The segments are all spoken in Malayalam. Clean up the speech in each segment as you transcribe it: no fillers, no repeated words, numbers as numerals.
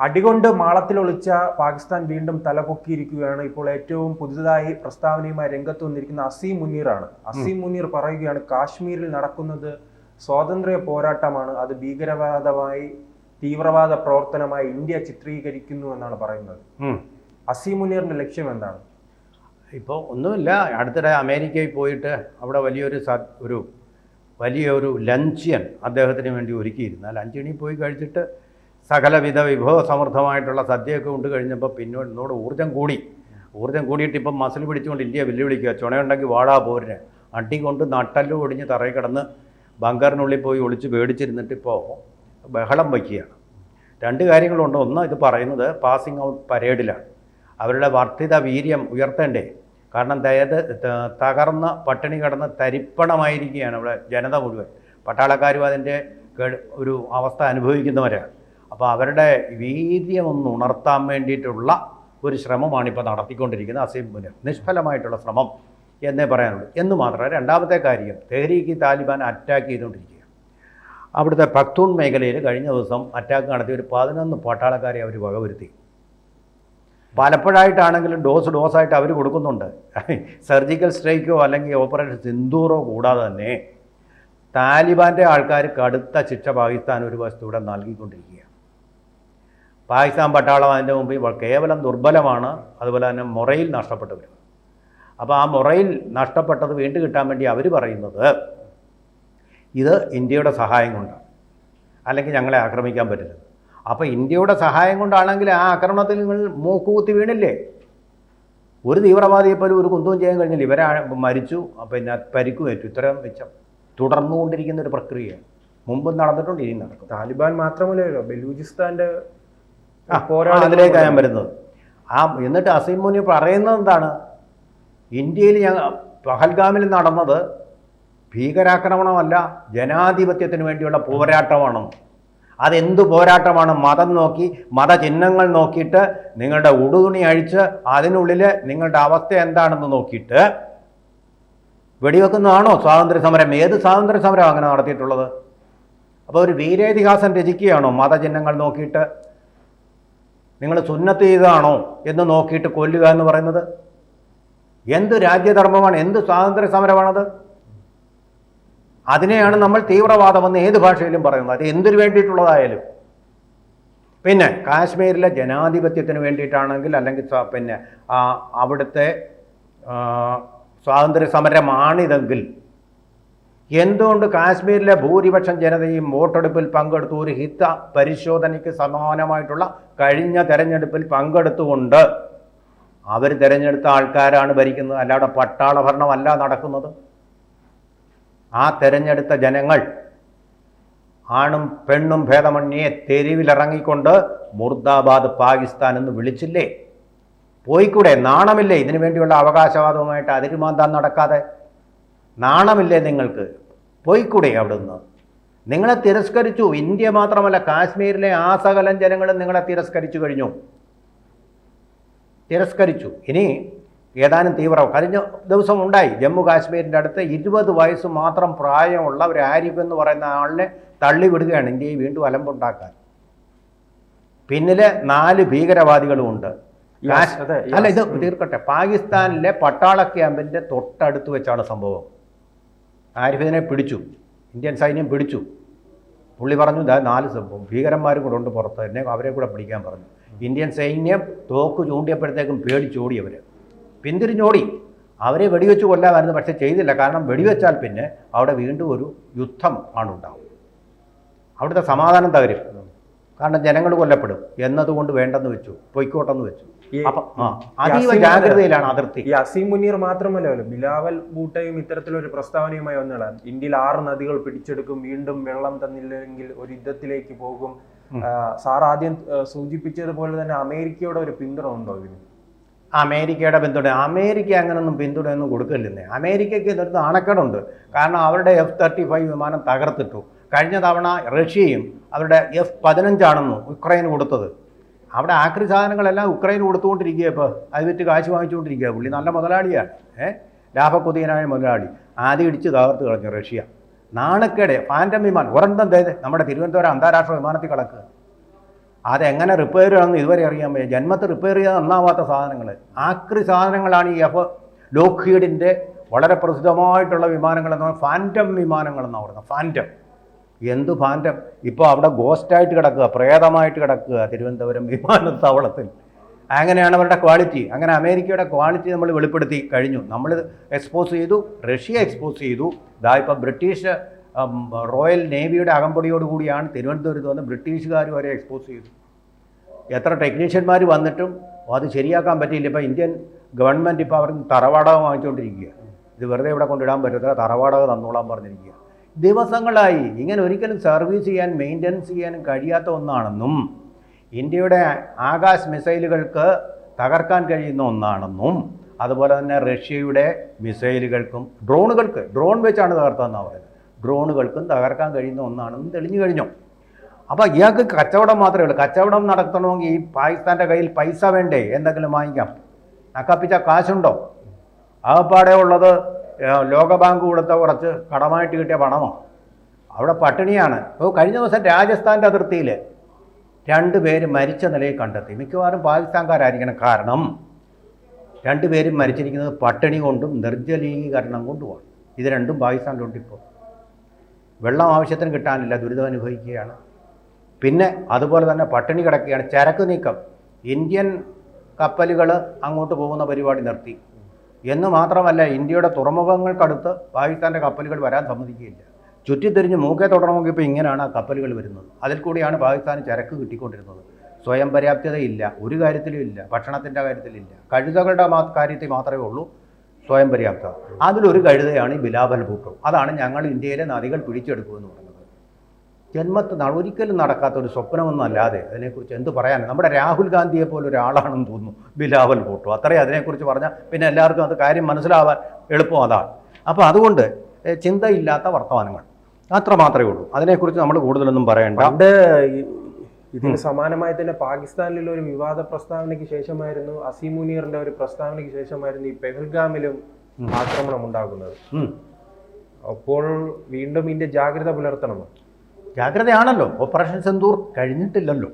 അടികൊണ്ട് മാളത്തിലൊളിച്ച പാകിസ്ഥാൻ വീണ്ടും തലപൊക്കിയിരിക്കുകയാണ്. ഇപ്പോൾ ഏറ്റവും പുതുതായി പ്രസ്താവനയുമായി രംഗത്ത് വന്നിരിക്കുന്ന അസീം മുനീറാണ്. അസീം മുനീർ പറയുകയാണ്, കാശ്മീരിൽ നടക്കുന്നത് സ്വാതന്ത്ര്യ പോരാട്ടമാണ്, അത് ഭീകരവാദമായി തീവ്രവാദ പ്രവർത്തനമായി ഇന്ത്യ ചിത്രീകരിക്കുന്നു എന്നാണ് പറയുന്നത്. അസീം മുനീറിന്റെ ലക്ഷ്യം എന്താണ്? ഇപ്പോൾ ഒന്നുമില്ല, അടുത്തിടെ അമേരിക്കയിൽ പോയിട്ട് അവിടെ വലിയൊരു ലഞ്ചിയൻ അദ്ദേഹത്തിന് വേണ്ടി ഒരുക്കിയിരുന്നു. ആ ലഞ്ചിയനിൽ പോയി കഴിച്ചിട്ട് സകലവിധ വിഭവസമൃദ്ധമായിട്ടുള്ള സദ്യയൊക്കെ ഉണ്ട് കഴിഞ്ഞപ്പോൾ പിന്നോട് ഊർജ്ജം കൂടിയിട്ട് ഇപ്പം മസിൽ പിടിച്ചുകൊണ്ട് ഇന്ത്യ വെല്ലുവിളിക്കുക. ചുണയുണ്ടെങ്കിൽ വാടാ പോരിന് അടികൊണ്ട് നട്ടല് ഒടിഞ്ഞ് തറയിൽ കിടന്ന് ബങ്കറിനുള്ളിൽ പോയി ഒളിച്ച് പേടിച്ചിരുന്നിട്ട് ഇപ്പോൾ ബഹളം വയ്ക്കുകയാണ്. രണ്ട് കാര്യങ്ങളുണ്ട്. ഒന്ന്, ഇത് പറയുന്നത് പാസിംഗ് ഔട്ട് പരേഡിലാണ്. അവരുടെ വർദ്ധിത വീര്യം ഉയർത്തേണ്ടേ? കാരണം തകർന്ന് പട്ടിണി കിടന്ന് തരിപ്പണമായിരിക്കുകയാണ് അവിടെ ജനത മുഴുവൻ. പട്ടാളക്കാരും അതിൻ്റെ ഒരു അവസ്ഥ അനുഭവിക്കുന്നവരാണ്. അപ്പോൾ അവരുടെ വീര്യമൊന്ന് ഉണർത്താൻ വേണ്ടിയിട്ടുള്ള ഒരു ശ്രമമാണ് ഇപ്പോൾ നടത്തിക്കൊണ്ടിരിക്കുന്നത് അസീം മുനീർ. നിഷ്ഫലമായിട്ടുള്ള ശ്രമം എന്നേ പറയാനുള്ളൂ. എന്ന് മാത്രമല്ല, രണ്ടാമത്തെ കാര്യം, തെഹ്രീക്ക് താലിബാൻ അറ്റാക്ക് ചെയ്തുകൊണ്ടിരിക്കുക. അവിടുത്തെ പഖ്തൂൺ മേഖലയിൽ കഴിഞ്ഞ ദിവസം അറ്റാക്ക് നടത്തി ഒരു 11 പട്ടാളക്കാരെ അവർ വകവരുത്തി. പലപ്പോഴായിട്ടാണെങ്കിലും ഡോസായിട്ട് അവർ കൊടുക്കുന്നുണ്ട്. സർജിക്കൽ സ്ട്രൈക്കോ അല്ലെങ്കിൽ ഓപ്പറേഷൻ സിന്ദൂറോ കൂടാതെ തന്നെ താലിബാൻ്റെ ആൾക്കാർ കടുത്ത ശിക്ഷ പാകിസ്ഥാൻ ഒരു വശത്തൂടെ നൽകിക്കൊണ്ടിരിക്കുകയാണ്. പാകിസ്ഥാൻ പട്ടാളം അതിൻ്റെ മുമ്പിൽ കേവലം ദുർബലമാണ്. അതുപോലെ തന്നെ മൊറയിൽ നഷ്ടപ്പെട്ടു വരും. അപ്പോൾ ആ മൊറയിൽ നഷ്ടപ്പെട്ടത് വീണ്ടും കിട്ടാൻ വേണ്ടി അവർ പറയുന്നത് ഇത് ഇന്ത്യയുടെ സഹായം കൊണ്ടാണ്, അല്ലെങ്കിൽ ഞങ്ങളെ ആക്രമിക്കാൻ പറ്റില്ല. അപ്പോൾ ഇന്ത്യയുടെ സഹായം കൊണ്ടാണെങ്കിൽ ആ ആക്രമണത്തിൽ നിങ്ങൾ മൂക്കുകുത്തി വീണില്ലേ? ഒരു തീവ്രവാദിയെപ്പോലും ഒരു കുന്തവും ചെയ്യാൻ കഴിഞ്ഞില്ല. ഇവരെ മരിച്ചു, പിന്നെ പരിക്കുമേറ്റു. ഇത്രയും വെച്ചം തുടർന്നുകൊണ്ടിരിക്കുന്ന ഒരു പ്രക്രിയയാണ്. മുമ്പ് നടന്നിട്ടുണ്ട്, ഇനി നടക്കും. താലിബാൻ മാത്രമല്ലല്ലോ, ബലൂചിസ്ഥാൻ്റെ അതിലേക്കാണ് ഞാൻ വരുന്നത്. എന്നിട്ട് അസീം മുനീർ പറയുന്നത് എന്താണ്? ഇന്ത്യയിൽ പഹൽഗാമിൽ നടന്നത് ഭീകരാക്രമണമല്ല, ജനാധിപത്യത്തിന് വേണ്ടിയുള്ള പോരാട്ടമാണെന്ന്. അതെന്തു പോരാട്ടമാണ്? മതം നോക്കി, മതചിഹ്നങ്ങൾ നോക്കിയിട്ട് നിങ്ങളുടെ ഉടുതുണി അഴിച്ച് അതിനുള്ളിൽ നിങ്ങളുടെ അവസ്ഥ എന്താണെന്ന് നോക്കിയിട്ട് വെടിവെക്കുന്നതാണോ സ്വാതന്ത്ര്യ സമരം? ഏത് സ്വാതന്ത്ര്യ സമരം അങ്ങനെ നടത്തിയിട്ടുള്ളത്? അപ്പോൾ ഒരു വീരേതിഹാസം രചിക്കുകയാണോ? മതചിഹ്നങ്ങൾ നോക്കിയിട്ട് നിങ്ങൾ സുന്നത്ത് ചെയ്തതാണോ എന്ന് നോക്കിയിട്ട് കൊല്ലുക എന്ന് പറയുന്നത് എന്ത് രാജ്യധർമ്മമാണ്? എന്ത് സ്വാതന്ത്ര്യ സമരമാണത്? അതിനെയാണ് നമ്മൾ തീവ്രവാദമെന്ന് ഏത് ഭാഷയിലും പറയുന്നത്, അത് എന്തിനു വേണ്ടിയിട്ടുള്ളതായാലും. പിന്നെ കാശ്മീരിലെ ജനാധിപത്യത്തിന് വേണ്ടിയിട്ടാണെങ്കിൽ, അല്ലെങ്കിൽ പിന്നെ അവിടുത്തെ സ്വാതന്ത്ര്യ സമരമാണിതെങ്കിൽ എന്തുകൊണ്ട് കാശ്മീരിലെ ഭൂരിപക്ഷം ജനതയും വോട്ടെടുപ്പിൽ പങ്കെടുത്തു? ഒരു ഹിത പരിശോധനയ്ക്ക് സമാനമായിട്ടുള്ള കഴിഞ്ഞ തെരഞ്ഞെടുപ്പിൽ പങ്കെടുത്തുകൊണ്ട് അവർ തിരഞ്ഞെടുത്ത ആൾക്കാരാണ് ഭരിക്കുന്നത്, അല്ലാതെ പട്ടാള ഭരണമല്ല നടക്കുന്നത്. ആ തെരഞ്ഞെടുത്ത ജനങ്ങൾ ആണും പെണ്ണും ഭേദമന്യേ തെരുവിലിറങ്ങിക്കൊണ്ട് മുർദാബാദ് പാകിസ്ഥാൻ എന്ന് വിളിച്ചില്ലേ? പോയിക്കൂടെ? നാണമില്ലേ? ഇതിനു വേണ്ടിയുള്ള അവകാശവാദവുമായിട്ട് അതിരുമാന്താൻ നടക്കാതെ നാണമില്ലേ നിങ്ങൾക്ക്? പോയിക്കൂടെ അവിടുന്ന്? നിങ്ങളെ തിരസ്കരിച്ചു. ഇന്ത്യ മാത്രമല്ല, കാശ്മീരിലെ ആ സകലം ജനങ്ങളും നിങ്ങളെ തിരസ്കരിച്ചു കഴിഞ്ഞു. ഇനി ഏതാനും കഴിഞ്ഞ ദിവസം ഉണ്ടായി, ജമ്മു കാശ്മീരിൻ്റെ അടുത്ത് 20 വയസ്സ് മാത്രം പ്രായമുള്ള ഒരു ആരിഫ് എന്ന് പറയുന്ന ആളിനെ തള്ളിവിടുകയാണ് ഇന്ത്യയെ വീണ്ടും അലമ്പുണ്ടാക്കാൻ. പിന്നിലെ 4 ഭീകരവാദികളുമുണ്ട്. അല്ല, ഇത് തീർക്കട്ടെ. പാകിസ്ഥാനിലെ പട്ടാള ക്യാമ്പിൻ്റെ തൊട്ടടുത്ത് വെച്ചാണ് സംഭവം. ആരിഫിനെ പിടിച്ചു, ഇന്ത്യൻ സൈന്യം പിടിച്ചു. പുള്ളി പറഞ്ഞു, 4 ഭീകരന്മാരും കൂടെ ഉണ്ട് പുറത്ത്, എന്നെ അവരെ കൂടെ പിടിക്കാൻ പറഞ്ഞു. ഇന്ത്യൻ സൈന്യം തോക്ക് ചൂണ്ടിയപ്പോഴത്തേക്കും പേടിച്ചോടി. അവർ പിന്തിരിഞ്ഞോടി. അവരെ വെടിവെച്ച് കൊല്ലാമായിരുന്നു, പക്ഷെ ചെയ്തില്ല. കാരണം വെടിവെച്ചാൽ പിന്നെ അവിടെ വീണ്ടും ഒരു യുദ്ധം ആണുണ്ടാവും. അവിടുത്തെ സമാധാനം തകരും. കാരണം ജനങ്ങൾ കൊല്ലപ്പെടും എന്നതുകൊണ്ട് വേണ്ടെന്ന് വെച്ചു, പൊയ്ക്കോട്ടെന്ന് വെച്ചു. അതീവ ജാഗ്രതയിലാണ് അതിർത്തി. ഈ അസീം മുനീർ മാത്രമല്ലല്ലോ, ബിലാവൽ ഭൂട്ടയും ഇത്തരത്തിലൊരു പ്രസ്താവനയുമായി വന്നതാണ്. ഇന്ത്യയിൽ 6 നദികൾ പിടിച്ചെടുക്കും, വീണ്ടും വെള്ളം തന്നില്ലെങ്കിൽ ഒരു യുദ്ധത്തിലേക്ക് പോകും. സാർ ആദ്യം സൂചിപ്പിച്ചതുപോലെ തന്നെ അമേരിക്കയുടെ ഒരു പിന്തുണ ഉണ്ടോ ഇതിന്? അമേരിക്കയുടെ പിന്തുണ? അമേരിക്ക അങ്ങനൊന്നും പിന്തുണയൊന്നും കൊടുക്കില്ലെന്നേ. അമേരിക്കയ്ക്ക് ഇതൊരു നാണക്കേടുണ്ട്. കാരണം അവരുടെ F-35 വിമാനം തകർത്തിട്ടു. കഴിഞ്ഞ തവണ റഷ്യയും അവരുടെ F-15 ആണെന്ന് ഉക്രൈന് കൊടുത്തത്. അവിടെ ആക്രി സാധനങ്ങളെല്ലാം ഉക്രൈന് കൊടുത്തുകൊണ്ടിരിക്കുക. ഇപ്പോൾ അത് വിറ്റ് കാശ് വാങ്ങിച്ചുകൊണ്ടിരിക്കുക. പുള്ളി നല്ല മുതലാളിയാണ്, ലാഭക്കൊതിയനായ മുതലാളി. ആദ്യം ഇടിച്ച് തകർത്ത് കളഞ്ഞു റഷ്യ. നാണക്കേട്. ഫാൻറ്റം വിമാനം ഒരെണ്ണം നമ്മുടെ തിരുവനന്തപുരം അന്താരാഷ്ട്ര വിമാനത്തിൽ കിടക്കുക. അതെങ്ങനെ റിപ്പയർ ചെയ്യണമെന്ന് ഇതുവരെ അറിയാൻ വയ്യ. ജന്മത്ത് റിപ്പയർ ചെയ്യാൻ നന്നാവാത്ത സാധനങ്ങൾ, ആക്രി സാധനങ്ങളാണ് ഈ ലോക്ഹീഡിൻ്റെ വളരെ പ്രസിദ്ധമായിട്ടുള്ള വിമാനങ്ങളെന്ന് പറഞ്ഞാൽ ഫാൻറ്റം വിമാനങ്ങളെന്നാണ് പറയുന്നത്. ഫാൻറ്റം, എന്ത് ഫാൻറ്റം? ഇപ്പോൾ അവിടെ ഗോസ്റ്റായിട്ട് കിടക്കുക, പ്രേതമായിട്ട് കിടക്കുക തിരുവനന്തപുരം വിമാനത്താവളത്തിൽ. അങ്ങനെയാണ് അവരുടെ ക്വാളിറ്റി. അങ്ങനെ അമേരിക്കയുടെ ക്വാളിറ്റി നമ്മൾ വെളിപ്പെടുത്തി കഴിഞ്ഞു. നമ്മൾ എക്സ്പോസ് ചെയ്തു, റഷ്യ എക്സ്പോസ് ചെയ്തു. ഇതാ ഇപ്പോൾ ബ്രിട്ടീഷ് റോയൽ നേവിയുടെ അകമ്പടിയോടുകൂടിയാണ് തിരുവനന്തപുരത്ത് വന്ന് ബ്രിട്ടീഷുകാർ വരെ എക്സ്പോസ് ചെയ്തു. എത്ര ടെക്നീഷ്യന്മാർ വന്നിട്ടും അത് ശരിയാക്കാൻ പറ്റിയില്ല. ഇപ്പോൾ ഇന്ത്യൻ ഗവൺമെൻറ് ഇപ്പോൾ അവർക്ക് തറവാടകം വാങ്ങിച്ചുകൊണ്ടിരിക്കുക. ഇത് വെറുതെ ഇവിടെ കൊണ്ടിടാൻ പറ്റത്തില്ല, തറവാടകം തന്നോളാൻ പറഞ്ഞിരിക്കുക. ദിവസങ്ങളായി ഇങ്ങനെ ഒരിക്കലും സർവീസ് ചെയ്യാൻ മെയിൻ്റനൻസ് ചെയ്യാനും കഴിയാത്ത ഒന്നാണെന്നും ഇന്ത്യയുടെ ആകാശ് മിസൈലുകൾക്ക് തകർക്കാൻ കഴിയുന്ന ഒന്നാണെന്നും അതുപോലെ തന്നെ റഷ്യയുടെ മിസൈലുകൾക്കും ഡ്രോൺ വെച്ചാണ് തകർത്തതെന്നാണ് പറയുന്നത്, ഡ്രോണുകൾക്കും തകർക്കാൻ കഴിയുന്ന ഒന്നാണെന്നും തെളിഞ്ഞു കഴിഞ്ഞു. അപ്പോൾ ഇയാൾക്ക് കച്ചവടം മാത്രമേ ഉള്ളൂ. കച്ചവടം നടത്തണമെങ്കിൽ ഈ പാകിസ്ഥാൻ്റെ കയ്യിൽ പൈസ വേണ്ടേ? എന്തെങ്കിലും വാങ്ങിക്കാം. നക്കാപ്പിച്ച കാശുണ്ടോ? ആകപ്പാടെ ഉള്ളത് ലോകബാങ്ക് കൊടുത്ത കുറച്ച് കടമായിട്ട് കിട്ടിയ പണമോ? അവിടെ പട്ടിണിയാണ്. അപ്പോൾ കഴിഞ്ഞ ദിവസം രാജസ്ഥാൻ്റെ അതിർത്തിയിൽ 2 പേര് മരിച്ച നിലയിൽ കണ്ടെത്തി. മിക്കവാറും പാകിസ്ഥാൻകാരായിരിക്കണം. കാരണം 2 പേരും മരിച്ചിരിക്കുന്നത് പട്ടിണി കൊണ്ടും നിർജ്ജലീകരണം കൊണ്ടുമാണ്. ഇത് രണ്ടും പാകിസ്ഥാനിലുണ്ട്. ഇപ്പോൾ വെള്ളം ആവശ്യത്തിന് കിട്ടാനില്ല, ദുരിതം അനുഭവിക്കുകയാണ്. പിന്നെ അതുപോലെ തന്നെ പട്ടിണി കിടക്കുകയാണ്. ചരക്ക് നീക്കം, ഇന്ത്യൻ കപ്പലുകൾ അങ്ങോട്ട് പോകുന്ന പരിപാടി നിർത്തി എന്ന് മാത്രമല്ല, ഇന്ത്യയുടെ തുറമുഖങ്ങൾക്കടുത്ത് പാകിസ്ഥാൻ്റെ കപ്പലുകൾ വരാൻ സമ്മതിക്കുകയില്ല. ചുറ്റിത്തിരിഞ്ഞ് മൂക്കെ തുടരണമെങ്കിൽ ഇപ്പോൾ ഇങ്ങനെയാണ് ആ കപ്പലുകൾ വരുന്നത്. അതിൽ കൂടിയാണ് പാകിസ്ഥാന് ചരക്ക് കിട്ടിക്കൊണ്ടിരുന്നത്. സ്വയം പര്യാപ്തതയില്ല, ഒരു കാര്യത്തിലും ഇല്ല. ഭക്ഷണത്തിൻ്റെ കാര്യത്തിലില്ല. കഴുതകളുടെ കാര്യത്തിൽ മാത്രമേ ഉള്ളൂ സ്വയം പര്യാപ്തത. അതിലൊരു കഴുതയാണ് ഈ ബിലാവൽ ഭൂട്ടോ. അതാണ് ഞങ്ങൾ ഇന്ത്യയിലെ നദികൾ പിടിച്ചെടുക്കുമെന്ന് പറയുന്നത്. ജന്മത്ത് ഒരിക്കലും നടക്കാത്ത ഒരു സ്വപ്നമൊന്നുമല്ലാതെ അതിനെക്കുറിച്ച് എന്ത് പറയാൻ? നമ്മുടെ രാഹുൽ ഗാന്ധിയെ പോലെ ഒരാളാണെന്ന് തോന്നുന്നു ബിലാവൽ ഭൂട്ടോ. അത്രയും അതിനെക്കുറിച്ച് പറഞ്ഞാൽ പിന്നെ എല്ലാവർക്കും അത് കാര്യം മനസ്സിലാവാൻ എളുപ്പം അതാണ്. അപ്പോൾ അതുകൊണ്ട് ചിന്തയില്ലാത്ത വർത്തമാനങ്ങൾ അത്ര മാത്രമേ ഉള്ളൂ. അതിനെക്കുറിച്ച് നമ്മൾ കൂടുതലൊന്നും പറയേണ്ട. പണ്ട് ഇതിന് സമാനമായി തന്നെ പാകിസ്ഥാനിലെ ഒരു വിവാദ പ്രസ്താവനയ്ക്ക് ശേഷമായിരുന്നു, അസീം മുനീറിന്റെ ഒരു പ്രസ്താവനയ്ക്ക് ശേഷമായിരുന്നു ഈ പെഹൽഗാമിലും ആക്രമണം ഉണ്ടാകുന്നത്. അപ്പോൾ വീണ്ടും ഇന്ത്യ ജാഗ്രത പുലർത്തണമോ? ജാഗ്രതയാണല്ലോ. ഓപ്പറേഷൻ സിന്ദൂർ കഴിഞ്ഞിട്ടില്ലല്ലോ.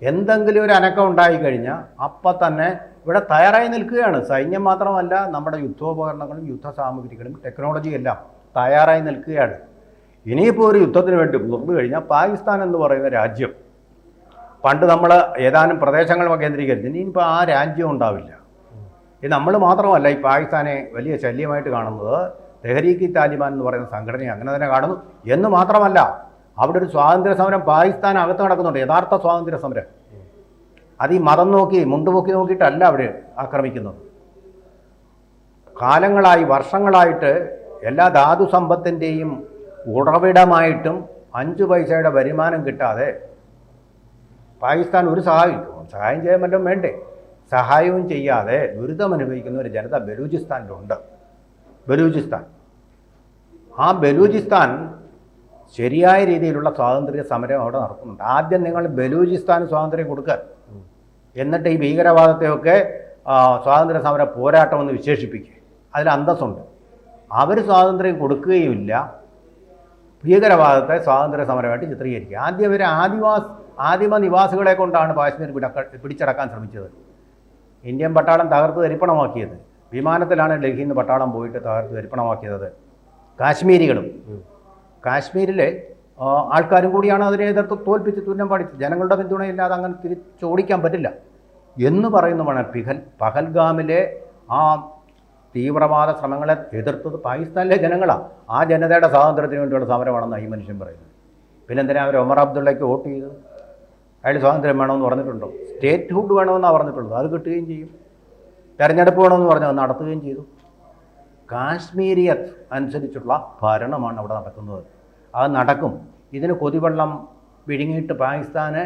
എന്തെങ്കിലും ഒരു അനക്കം ഉണ്ടായിക്കഴിഞ്ഞാൽ അപ്പം തന്നെ ഇവിടെ തയ്യാറായി നിൽക്കുകയാണ്. സൈന്യം മാത്രമല്ല, നമ്മുടെ യുദ്ധോപകരണങ്ങളും യുദ്ധ സാമഗ്രികളും ടെക്നോളജിയും എല്ലാം തയ്യാറായി നിൽക്കുകയാണ്. ഇനിയിപ്പോൾ ഒരു യുദ്ധത്തിന് വേണ്ടി മുതിർന്നു കഴിഞ്ഞാൽ പാകിസ്ഥാൻ എന്ന് പറയുന്ന രാജ്യം, പണ്ട് നമ്മൾ ഏതാനും പ്രദേശങ്ങൾ കേന്ദ്രീകരിച്ചു, ഇനിയിപ്പോൾ ആ രാജ്യം ഉണ്ടാവില്ല. ഇത് നമ്മൾ മാത്രമല്ല ഈ പാകിസ്ഥാനെ വലിയ ശല്യമായിട്ട് കാണുന്നത്. തെഹരീക്ക് താലിബാൻ എന്ന് പറയുന്ന സംഘടനയെ അങ്ങനെ തന്നെ കാണുന്നു. എന്ന് മാത്രമല്ല, അവിടെ ഒരു സ്വാതന്ത്ര്യ സമരം പാകിസ്ഥാൻ അകത്ത് നടക്കുന്നുണ്ട്, യഥാർത്ഥ സ്വാതന്ത്ര്യ സമരം. അത് ഈ മതം നോക്കി മുണ്ടുപൊക്കി നോക്കിയിട്ടല്ല അവർ ആക്രമിക്കുന്നത്. കാലങ്ങളായി വർഷങ്ങളായിട്ട് എല്ലാ ധാതു സമ്പത്തിൻ്റെയും ഉറവിടമായിട്ടും 5 പൈസയുടെ വരുമാനം കിട്ടാതെ പാകിസ്ഥാൻ ഒരു സഹായം ചെയ്യാൻ പറ്റും വേണ്ടേ? സഹായവും ചെയ്യാതെ ദുരിതം അനുഭവിക്കുന്ന ഒരു ജനത ബലൂചിസ്ഥാനിലുണ്ട്. ആ ബലൂചിസ്ഥാൻ ശരിയായ രീതിയിലുള്ള സ്വാതന്ത്ര്യ സമരം അവിടെ നടക്കുന്നുണ്ട്. ആദ്യം നിങ്ങൾ ബലൂചിസ്ഥാന് സ്വാതന്ത്ര്യം കൊടുക്കുക, എന്നിട്ട് ഈ ഭീകരവാദത്തെയൊക്കെ സ്വാതന്ത്ര്യ സമര പോരാട്ടമെന്ന് വിശേഷിപ്പിക്കുക. അതിൽ അന്തസ്സുണ്ട്. അവർ സ്വാതന്ത്ര്യം കൊടുക്കുകയുമില്ല, ഭീകരവാദത്തെ സ്വാതന്ത്ര്യ സമരമായിട്ട് ചിത്രീകരിക്കുക. ആദ്യം ഇവർ ആദിമ നിവാസികളെ കൊണ്ടാണ് കാശ്മീർ പിടിച്ചടക്കാൻ ശ്രമിച്ചത്. ഇന്ത്യൻ പട്ടാളം തകർത്ത് തരിപ്പണമാക്കിയത്. വിമാനത്തിലാണ് ഡൽഹിയിൽ നിന്ന് പട്ടാളം പോയിട്ട് തകർത്ത് തരിപ്പണമാക്കിയത് കാശ്മീരികളും. കാശ്മീരിലെ ആൾക്കാരും കൂടിയാണ് അതിനെ എതിർത്ത് തോൽപ്പിച്ച് തുന്നം പാടിച്ചത്. ജനങ്ങളുടെ പിന്തുണയില്ലാതെ അങ്ങനെ തിരിച്ചോടിക്കാൻ പറ്റില്ല എന്ന് പറയുന്നതാണ്. പഹൽഗാമിലെ ആ തീവ്രവാദ ശ്രമങ്ങളെ എതിർത്തത് പാകിസ്ഥാനിലെ ജനങ്ങളാണ്. ആ ജനതയുടെ സ്വാതന്ത്ര്യത്തിന് വേണ്ടിയുള്ള സമരമാണെന്നാണ് ഈ മനുഷ്യൻ പറയുന്നത്. പിന്നെ എന്തിനാണ് അവർ ഒമർ അബ്ദുള്ളയ്ക്ക് വോട്ട് ചെയ്തത്? അയാൾ സ്വാതന്ത്ര്യം വേണമെന്ന് പറഞ്ഞിട്ടുണ്ടോ? സ്റ്റേറ്റ് ഹുഡ് വേണമെന്നാണ് പറഞ്ഞിട്ടുള്ളത്. അത് കിട്ടുകയും ചെയ്യും. തെരഞ്ഞെടുപ്പ് വേണമെന്ന് പറഞ്ഞത് നടത്തുകയും ചെയ്തു. കാശ്മീരിയത്ത് അനുസരിച്ചുള്ള ഭരണമാണ് അവിടെ നടക്കുന്നത്. അത് നടക്കും. ഇതിന് കൊതിവെള്ളം വിഴുങ്ങിയിട്ട് പാകിസ്ഥാന്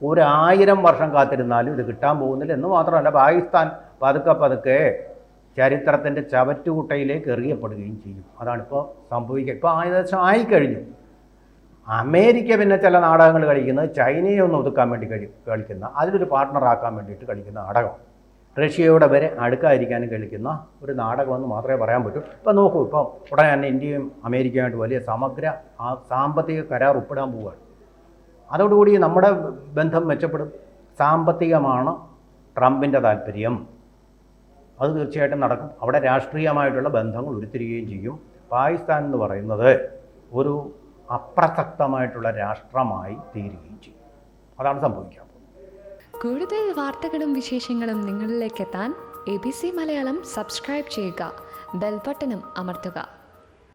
1000 വർഷം കാത്തിരുന്നാലും ഇത് കിട്ടാൻ പോകുന്നില്ല. എന്ന് മാത്രമല്ല, പാകിസ്ഥാൻ പതുക്കെ ചരിത്രത്തിൻ്റെ ചവറ്റുകുട്ടയിലേക്ക് എറിയപ്പെടുകയും ചെയ്യും. അതാണിപ്പോൾ സംഭവിക്കുക. ഇപ്പോൾ ഏകദേശം ആയിക്കഴിഞ്ഞു. അമേരിക്ക പിന്നെ ചില നാടകങ്ങൾ കളിക്കുന്നത് ചൈനയെ ഒന്ന് ഒതുക്കാൻ വേണ്ടി കളിക്കുന്ന, അതിലൊരു പാർട്ട്ണറാക്കാൻ വേണ്ടിയിട്ട് കളിക്കുന്ന നാടകം. റഷ്യയോടെ വരെ അടുക്കാതിരിക്കാനും കളിക്കുന്ന ഒരു നാടകമെന്ന് മാത്രമേ പറയാൻ പറ്റൂ. ഇപ്പം നോക്കൂ, ഇപ്പം ഉടനെ തന്നെ ഇന്ത്യയും അമേരിക്കയുമായിട്ട് വലിയ സമഗ്ര സാമ്പത്തിക കരാർ ഒപ്പിടാൻ പോവുകയാണ്. അതോടുകൂടി നമ്മുടെ ബന്ധം മെച്ചപ്പെടും. സാമ്പത്തികമാണ് ട്രംപിൻ്റെ താല്പര്യം, അത് തീർച്ചയായിട്ടും നടക്കും. അവിടെ രാഷ്ട്രീയമായിട്ടുള്ള ബന്ധങ്ങൾ ഉരുത്തിരിയുകയും ചെയ്യും. പാകിസ്ഥാൻ എന്ന് പറയുന്നത് ഒരു അപ്രസക്തമായിട്ടുള്ള രാഷ്ട്രമായി തീരുകയും ചെയ്യും. അതാണ് സംഭവിക്കാൻ പോകുന്നത്. കൂടുതൽ വാർത്തകളും വിശേഷങ്ങളും നിങ്ങളിലേക്ക് എത്താൻ ABC മലയാളം സബ്സ്ക്രൈബ് ചെയ്യുക, ബെൽ ബട്ടണും അമർത്തുക.